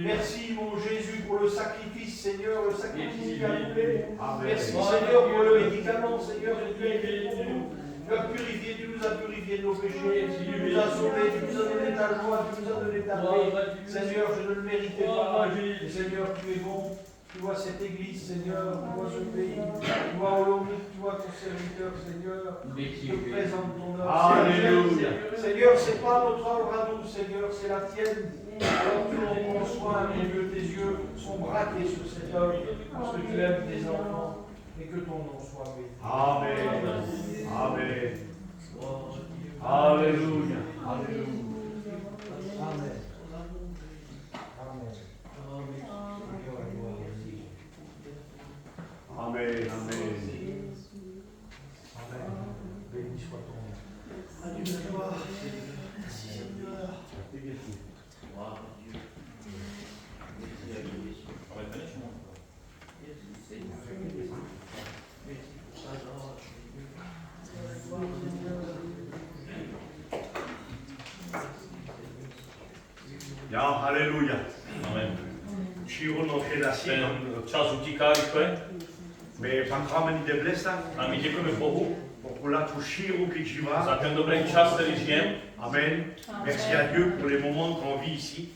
Merci, mon Jésus, pour le sacrifice, Seigneur, le sacrifice qui a coulé. Merci, Seigneur, pour le médicament, Seigneur, que tu as été pour nous. Tu as purifié, tu nous as purifié de nos péchés, tu nous as sauvés, tu nous as donné ta joie, tu nous as donné ta paix. Seigneur, je ne le méritais pas. Mais Seigneur, tu es bon. Tu vois cette église, Seigneur, tu vois ce pays, tu vois Olomouc, tu vois ton serviteur, Seigneur. Je te présente ton œuvre. Alléluia. Seigneur, ce n'est pas notre œuvre à nous, Seigneur, c'est la tienne. Alors tu en prends soin, mon Dieu, tes yeux sont braqués sur cette œuvre, parce que tu aimes tes enfants, et que ton nom soit béni. Amen. Amen. Alléluia. Alléluia. Amen. Amen, amen. Amen. Béni soit ton nom. Alléluia. Merci Seigneur. Ja, halleluja. Amen. Širu noche da si. Ten čas utíká rychle Me patrame ni de blesta. a my děkujeme Bohu Pour la tu širu qui tu vas. za ten dobrý čas, který žijeme. Amen. Merci à Dieu pour les moments qu'on vit ici.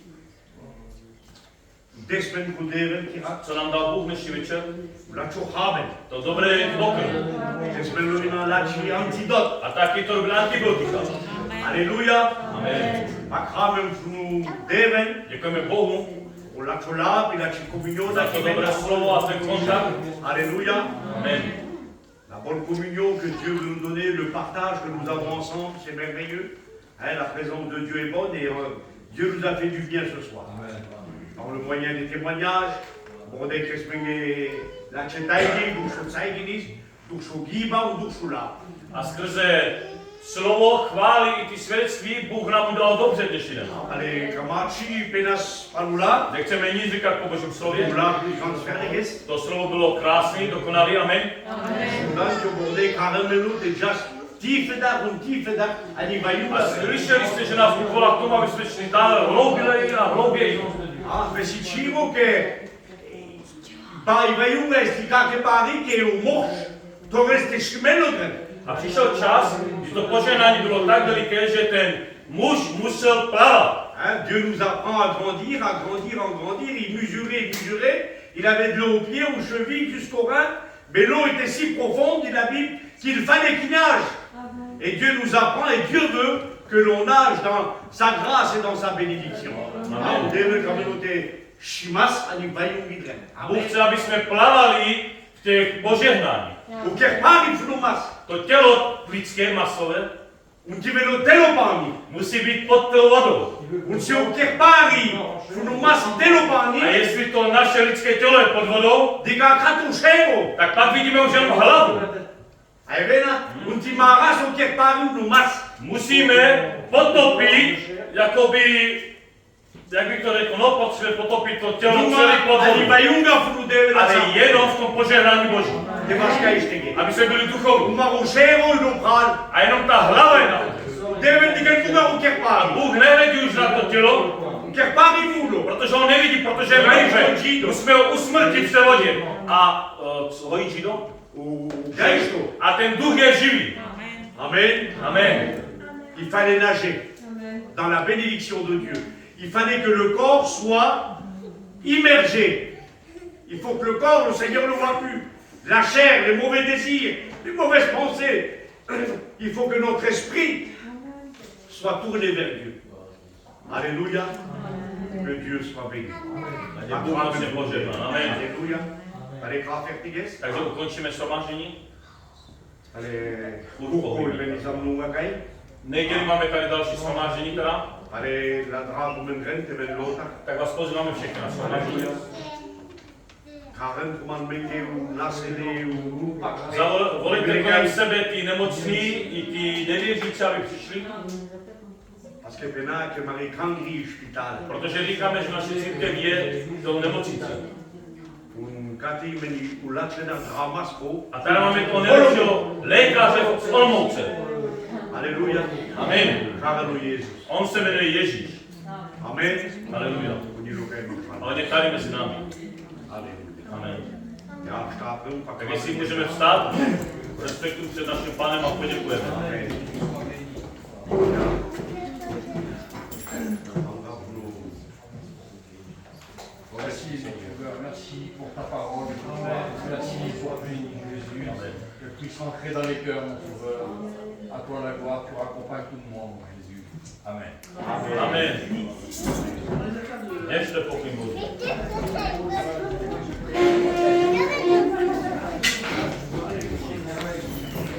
Desmen kuderen kira. Co nám dal Bůh dnešní večer, La tu haben. to dobré pokrm. Desmen lovina la chi antidot. A taky to byl antibiotika. Alléluia. Amen. Patrame tu deven. Děkujeme Bohu Pour la tu lab et la chi communion. za to dobré slovo a ten kontakt. Alléluia. Amen. La bonne communion que Dieu veut nous donner, le partage que nous avons ensemble, c'est merveilleux. Hein, la présence de Dieu est bonne et Dieu nous a fait du bien ce soir. Dans le moyen des témoignages, bon, dès que la četajni, dušu cajginis, dušu giba u dušu la. A skrze slovo, chvály i ty svědectví Bůh nám udělal dobře dnešní den. Ale kamači penas palula, Nechceme nic říkat po Božím slově. la transferes, To slovo bylo krásné, dokonalé, amen. dan jo borde karamelu te just tiefeda, ani A vajula. slyšeli jste, že nás Bůh volá k tomu, aby jsme šli dál hlouběji a hlouběji. Ah, mais si cibo che bai vajula estica che pari che un moš, to reste šmelodren. A přišel čas, kdy to požehnání bylo tak veliké, že ten muž musel plavat. Hein, Dieu nous apprend à grandir, il mesurait, il avait de l'eau aux pieds, aux chevilles, jusqu'au rein, mais l'eau était si profonde, dit la Bible, qu'il fallait qu'il nage. Et Dieu nous apprend, et Dieu veut que l'on nage dans sa grâce et dans sa bénédiction. Amen. Bůh chce, aby jsme plavali v těch požehnáních. To tělo lidské, masové, musí být pod tou vodou. A jestli to naše lidské tělo je pod vodou, tak pak vidíme už jenom hlavu. Musíme potopit, jakoby, jak bych to řekl, no potřebuje potopit to tělo celé pod vodou. Ale jenom v tom požehnání Boží. Aby jsme byli duchovní. A jenom ta hlava je nahoře. A Bůh nehledí už na to tělo, protože on nevidí, protože je mrtvé. Musíme ho usmrtit v té vodě. A co hojí Žido? A ten duch je živý. Amen. Amen. Il fallait nager dans la bénédiction de Dieu. Il fallait que le corps soit immergé. Il faut que le corps, le Seigneur ne le voit plus. La chair, les mauvais désirs, les mauvaises pensées. Il faut que notre esprit soit tourné vers Dieu. Alléluia. Que Dieu soit béni. Amen. Alléluia. Allez, kraftigt. Takže ukončíme shromáždění. Allez, pourquoi les nous accueillent? Neděli máme tady další shromáždění teda. Allez, la drame, men grente, men lota. Tak vás pozýváme všechny na shromáždění. Volejte kolem sebe ty nemocní i ty nevěřící, aby přišli. Protože říkáme, že naše církev je tou nemocnicí. A tady máme toho nejlepšího lékaře z Olomouce. Aleluja. Amen. Aleluja. On se jmenuje Ježíš. Amen. Aleluja. Ale nechali mezi námi. Amen. Tak jestli můžeme vstát, respektu před naším Pánem a poděkujeme. Amen. Merci pour ta parole. Merci pour bénir Jésus. Que tu puisses rentrer dans les cœurs, mon Sauveur. À toi la gloire, tu accompagnes tout le monde, Jésus. Amen. Amen.